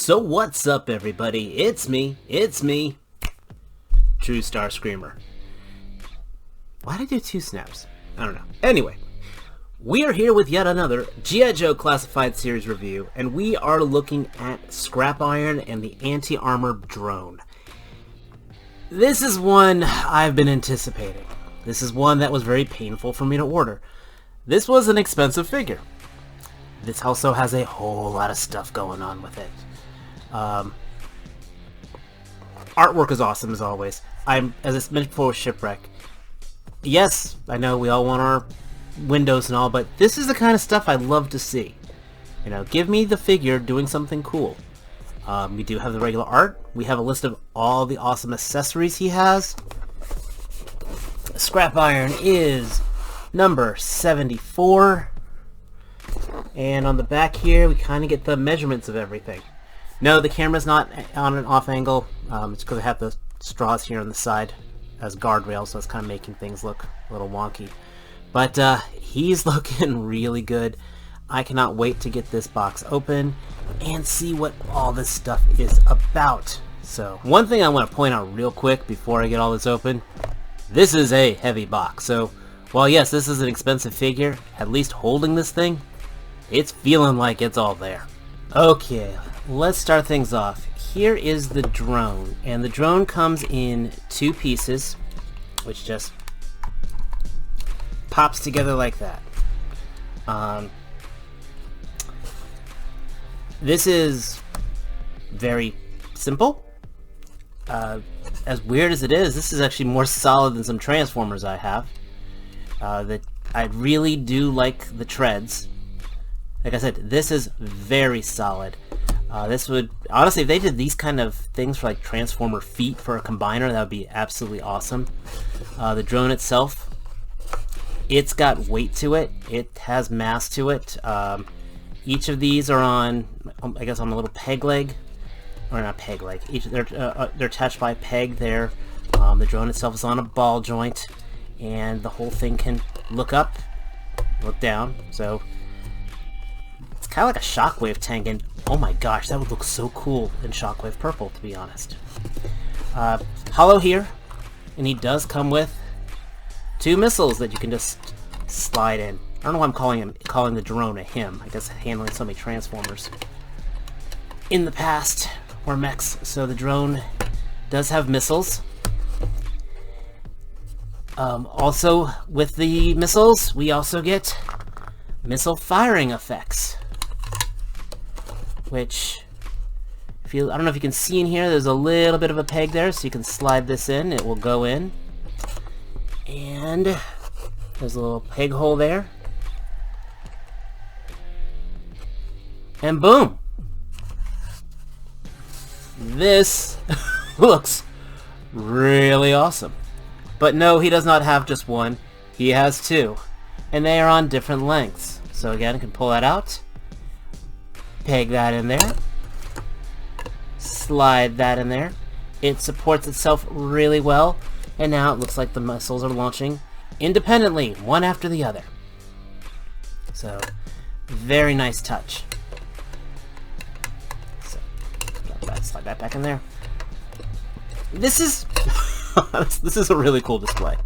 So what's up, everybody? It's me, True Star Screamer. Why'd I do two snaps? I don't know. Anyway, we are here with yet another G.I. Joe Classified Series review, and we are looking at Scrap Iron and the Anti-Armor Drone. This is one I've been anticipating. This is one that was very painful for me to order. This was an expensive figure. This also has a whole lot of stuff going on with it. Artwork is awesome as always. As I mentioned before with Shipwreck, yes, I know we all want our windows and all, but this is the kind of stuff I love to see. You know, give me the figure doing something cool. We do have the regular art. We have a list of all the awesome accessories he has. Scrap Iron is number 74. And on the back here, we kind of get the measurements of everything. No, the camera's not on an off angle. It's because I have the straws here on the side as guardrails, so it's kind of making things look a little wonky. But he's looking really good. I cannot wait to get this box open and see what all this stuff is about. So, one thing I want to point out real quick before I get all this open, this is a heavy box. So, while yes, this is an expensive figure, at least holding this thing, it's feeling like it's all there. Okay, let's start things off. Here is the drone, and the drone comes in two pieces, which just pops together like that. This is very simple. As weird as it is, this is actually more solid than some Transformers I have. That I really do like the treads. Like I said, this is very solid. This would, honestly, if they did these kind of things for like Transformer feet for a combiner, that would be absolutely awesome. The drone itself, it's got weight to it. It has mass to it. Each of these are on, I guess, on a little peg leg, or not peg leg. They're attached by a peg there. The drone itself is on a ball joint, and the whole thing can look up, look down. So it's kind of like a Shockwave tank, and oh my gosh, that would look so cool in Shockwave purple, to be honest. Hollow here, and he does come with two missiles that you can just slide in. I don't know why I'm calling the drone a him. I guess handling so many Transformers in the past were mechs, so the drone does have missiles. Also, with the missiles, we also get missile firing effects, which, I don't know if you can see in here, there's a little bit of a peg there, so you can slide this in, it will go in. And there's a little peg hole there. And boom! This looks really awesome. But no, he does not have just one, he has two. And they are on different lengths. So again, you can pull that out, peg that in there, slide that in there. It supports itself really well, and now it looks like the missiles are launching independently, one after the other. So, very nice touch. So, slide that back in there. This is this is a really cool display.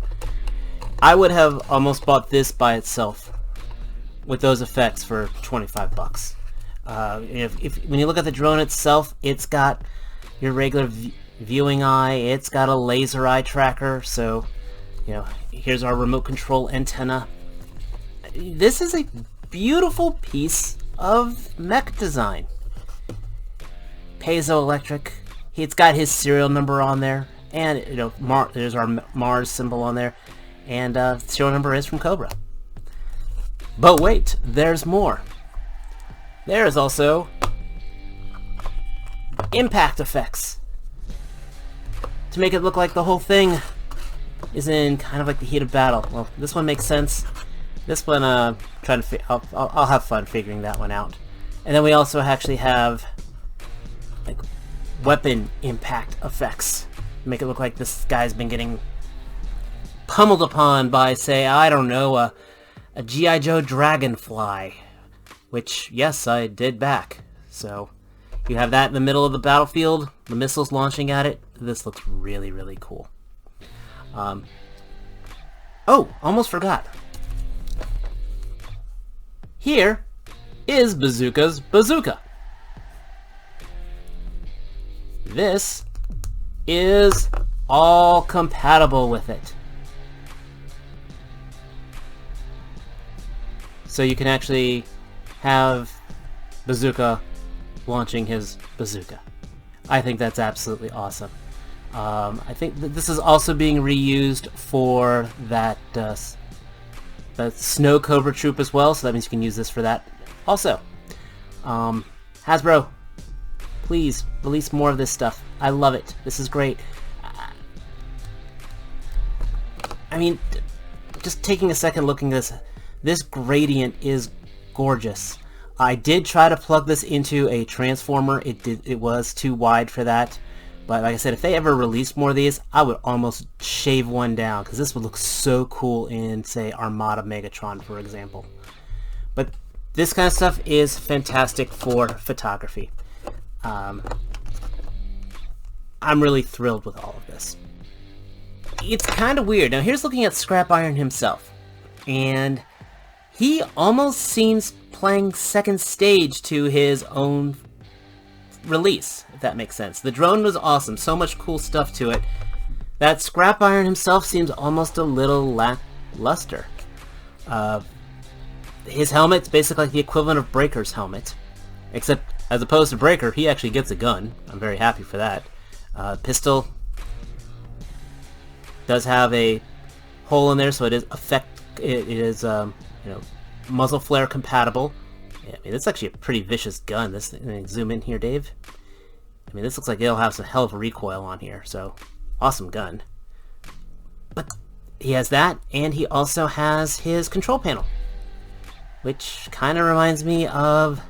I would have almost bought this by itself with those effects for 25 bucks. When you look at the drone itself, it's got your regular viewing eye, it's got a laser eye tracker, so, you know, here's our remote control antenna. This is a beautiful piece of mech design. Piezoelectric. It's got his serial number on there, and, you know, there's our Mars symbol on there, and serial number is from Cobra. But wait, there's more. There is also impact effects to make it look like the whole thing is in kind of like the heat of battle. Well, this one makes sense. This one, I'll have fun figuring that one out. And then we also actually have like weapon impact effects to make it look like this guy's been getting pummeled upon by, say, I don't know, a G.I. Joe Dragonfly, which, yes, I did back. So, You have that in the middle of the battlefield, the missiles launching at it. This looks really, really cool. Oh, almost forgot. Here is Bazooka's bazooka. This is all compatible with it. So you can actually have Bazooka launching his bazooka. I think that's absolutely awesome. I think that this is also being reused for that the Snow Cobra Troop as well, so that means you can use this for that. Also, Hasbro, please release more of this stuff. I love it. This is great. I mean, just taking a second looking at this gradient is gorgeous. I did try to plug this into a transformer. It was too wide for that. But like I said, if they ever release more of these, I would almost shave one down, because this would look so cool in, say, Armada Megatron, for example. But this kind of stuff is fantastic for photography. I'm really thrilled with all of this. It's kind of weird. Now here's looking at Scrap Iron himself. And he almost seems playing second stage to his own release, if that makes sense. The drone was awesome, so much cool stuff to it. That Scrap Iron himself seems almost a little lackluster. His helmet's basically like the equivalent of Breaker's helmet, except as opposed to Breaker, he actually gets a gun. I'm very happy for that. Pistol does have a hole in there, so it is muzzle flare compatible. I mean, it's actually a pretty vicious gun. This, zoom in here, Dave. I mean, this looks like it'll have some hell of a recoil on here, so awesome gun. But he has that, and he also has his control panel, which kind of reminds me of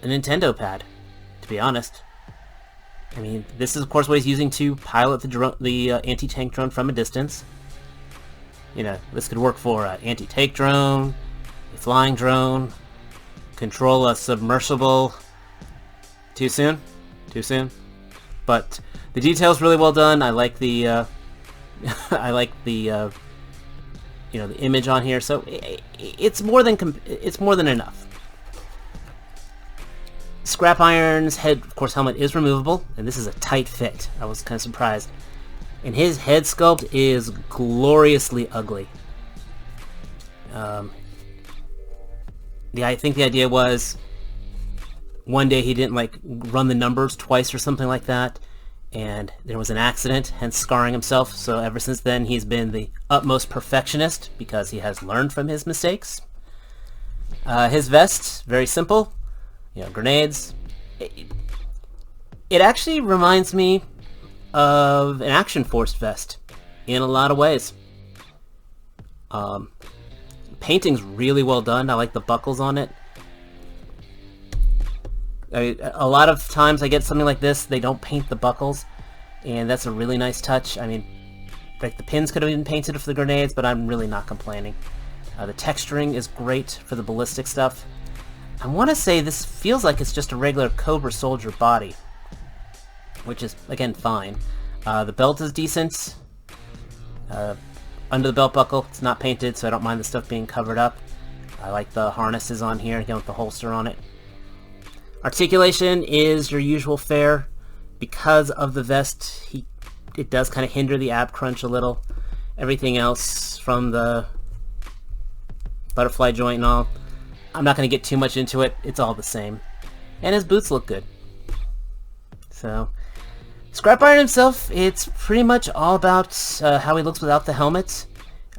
a Nintendo pad, to be honest. I mean, this is of course what he's using to pilot the anti-tank drone from a distance. You know, this could work for an anti-tank drone, a flying drone, control a submersible. Too soon? Too soon? But the detail's really well done. I like the I like the the image on here. So it's more than enough. Scrap Iron's head, of course, helmet is removable, and this is a tight fit. I was kind of surprised. And his head sculpt is gloriously ugly. I think the idea was one day he didn't run the numbers twice or something like that, and there was an accident, hence scarring himself. So ever since then he's been the utmost perfectionist because he has learned from his mistakes. His vest, very simple. Grenades. It actually reminds me of an Action Force vest in a lot of ways. Painting's really well done. I like the buckles on it. A lot of times I get something like this, they don't paint the buckles, and that's a really nice touch. I mean, like the pins could have been painted for the grenades, but I'm really not complaining. The texturing is great for the ballistic stuff. I want to say this feels like it's just a regular Cobra Soldier body, which is, again, fine. The belt is decent. Under the belt buckle, it's not painted, so I don't mind the stuff being covered up. I like the harnesses on here, again, with the holster on it. Articulation is your usual fare. Because of the vest, it does kind of hinder the ab crunch a little. Everything else, from the butterfly joint and all, I'm not going to get too much into it. It's all the same. And his boots look good. So, Scrap Iron himself, it's pretty much all about how he looks without the helmet.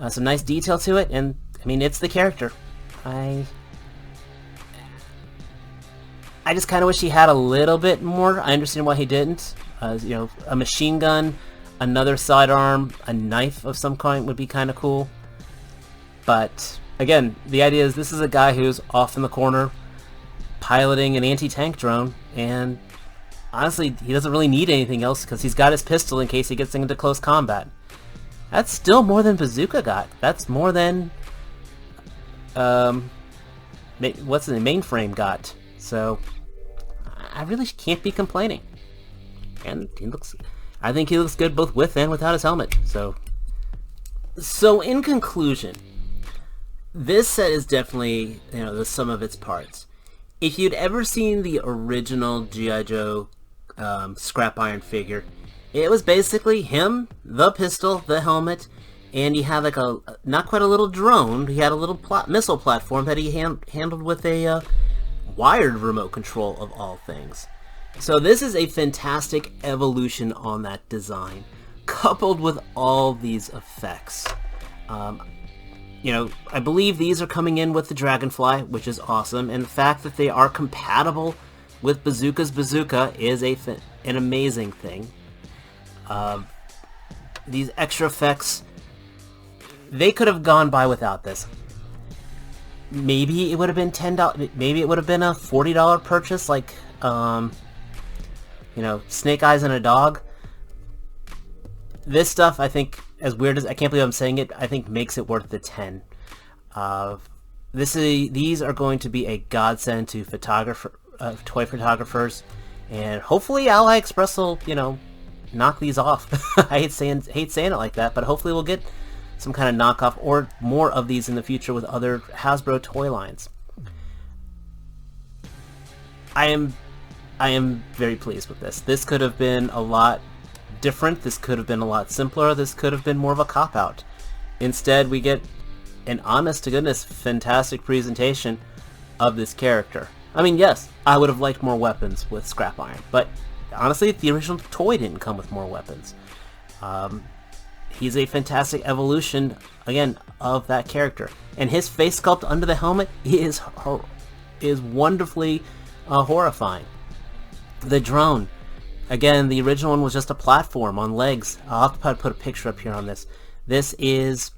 Some nice detail to it, and, I mean, it's the character. I just kind of wish he had a little bit more. I understand why he didn't. A machine gun, another sidearm, a knife of some kind would be kind of cool. But again, the idea is this is a guy who's off in the corner piloting an anti-tank drone, and honestly, he doesn't really need anything else because he's got his pistol in case he gets into close combat. That's still more than Bazooka got. That's more than what's the Mainframe got. So I really can't be complaining. And I think he looks good both with and without his helmet. So in conclusion, this set is definitely, the sum of its parts. If you'd ever seen the original G.I. Joe scrap iron figure, it was basically him, the pistol, the helmet, and he had like not quite a little drone, he had a little missile platform that he handled with a wired remote control of all things. So this is a fantastic evolution on that design, coupled with all these effects. I believe these are coming in with the Dragonfly, which is awesome, and the fact that they are compatible with Bazooka's Bazooka is an amazing thing. These extra effects, they could have gone by without this. Maybe it would have been $10. Maybe it would have been a $40 purchase, like Snake Eyes and a dog. This stuff, I think, as weird as I can't believe I'm saying it, I think makes it worth the 10. These are going to be a godsend to toy photographers, and hopefully AliExpress will, knock these off. I hate saying it like that, but hopefully we'll get some kind of knockoff or more of these in the future with other Hasbro toy lines. I am very pleased with this. This could have been a lot different. This could have been a lot simpler. This could have been more of a cop-out. Instead, we get an honest-to-goodness fantastic presentation of this character. I mean, yes, I would have liked more weapons with scrap iron, but honestly, the original toy didn't come with more weapons. He's a fantastic evolution, again, of that character. And his face sculpt under the helmet is wonderfully horrifying. The drone, again, the original one was just a platform on legs. I'll have to put a picture up here on this. This is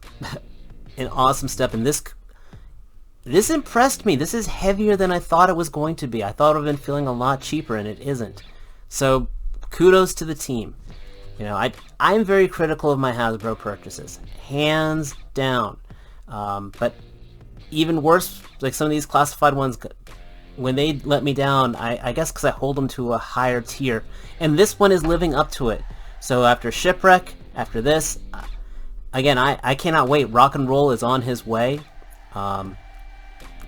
an awesome step, and this impressed me. This is heavier than I thought it was going to be. I thought it would have been feeling a lot cheaper, and it isn't. So kudos to the team. I'm very critical of my Hasbro purchases, hands down. But even worse, like some of these classified ones, when they let me down, I guess because I hold them to a higher tier, and this one is living up to it. So after Shipwreck, after this, again, I cannot wait. Rock and Roll is on his way.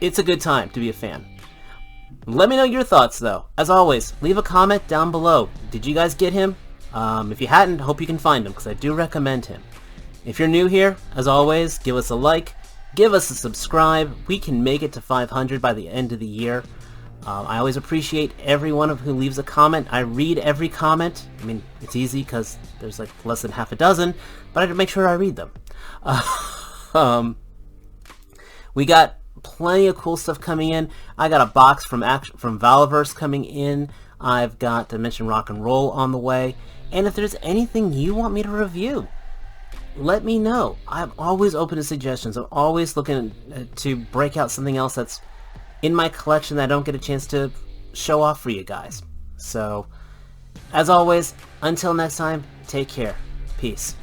It's a good time to be a fan. Let me know your thoughts, though. As always, leave a comment down below. Did you guys get him? If you hadn't, hope you can find him, because I do recommend him. If you're new here, as always, give us a like, give us a subscribe. We can make it to 500 by the end of the year. I always appreciate everyone who leaves a comment. I read every comment. I mean, it's easy because there's like less than half a dozen, but I make sure I read them. We got plenty of cool stuff coming in. I got a box from Valverse coming in. I've got Dimension Rock and Roll on the way. And if there's anything you want me to review, let me know. I'm always open to suggestions. I'm always looking to break out something else that's in my collection that I don't get a chance to show off for you guys. So, as always, until next time, take care. Peace.